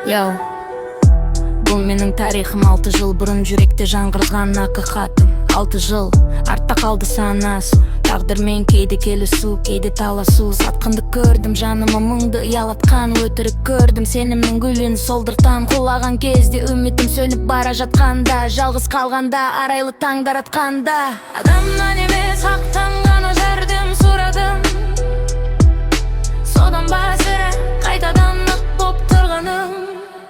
Yo, бұл менің тарихым 6 жыл бұрын жүректе жаңғырған ақиқатым. 6 жыл артта қалды санасу, тағдырмен кейде келісу, кейде таласу. Сатқынды көрдім, жаныма мұңды ұялатқан, өтірік көрдім сенімнің гүлін солдыртан. Құлаған кезде үмітім сөніп бара жатқанда, жалғыз қалғанда, арайлы таңдар атқанда, адамнан емес хақтан ғана жәрдем сұрадым. Содан ба сірә қайтадан нық боп тұрғаным.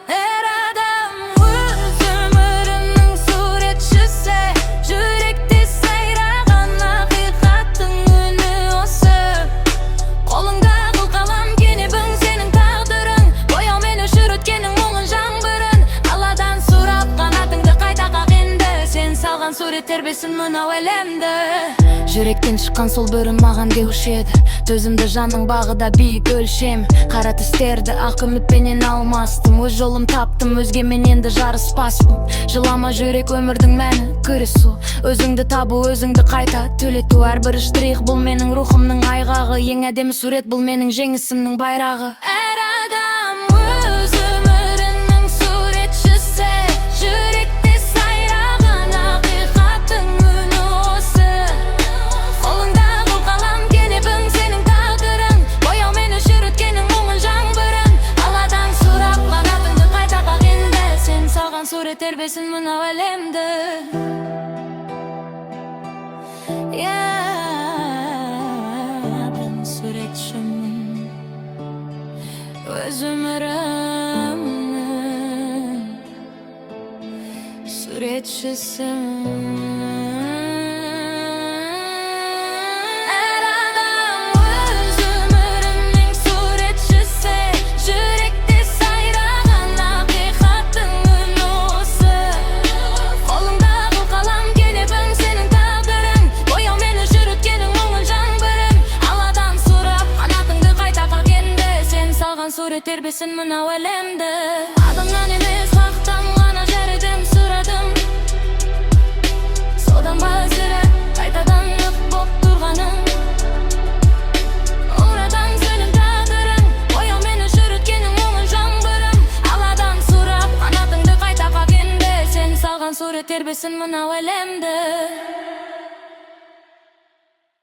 Әр адам өз өмірінің суретшісі, жүректе сайраған ақиқаттың үні осы. Қолыңда қыл қалам кенебің сенің тағдырың, бояумен өшір өткенің мұңын жаңбырын. Алладан сұрап қанатыңды қайта қақ енді, сен салған сурет тербесін мынау әлемді. Жүректен шыққан сол бірі маған деуші еді, төзімді жанның бағыда биік өлшем. Қара түстерді ақ үмітпенен алмастым, өз жолым таптым, өзгемен енді жарыспаспын. Жылама жүрек, өмірдің мәні күресу, өзіңді табу, өзіңді қайта төлету. Әрбір штрих бұл менің рухымның айғағы, ең әдемі сурет бұл менің жеңісімнің байрағы. Әр адам өз өмірінің суретшісі, жүректе сайраған ақиқаттың үні осы. Қолыңда қыл қалам кенебің сенің тағдырың, бояумен өшір өткенің мұңын жаңбырын. Алладан сұрап қанатыңды қайта қақ енді, сен салған сурет тербесін мынау әлемді. Мен суретшімін, өз өмірімнің суретшісімін. Әр адам өз өмірінің суретшісі, жүректе сайраған ақиқаттың үні осы. Қолыңда қыл қалам кенебің сенің тағдырың, бояумен өшір өткенің мұңын жаңбырын. Алладан сұрап қанатыңды қайта қақ енді, сен салған сурет тербесін мынау әлемді. Адамнан емес хақтан ғана жәрдем сұрадым. Содан ба сірә қайтадан нық боп тұрғаным. Ұрадан сөніп тағдырың, бояумен өшір өткенің мұңын жаңбырын. Алладан сұрап қанатыңды қайта қақ енді, сен салған сурет тербесін мынау әлемді.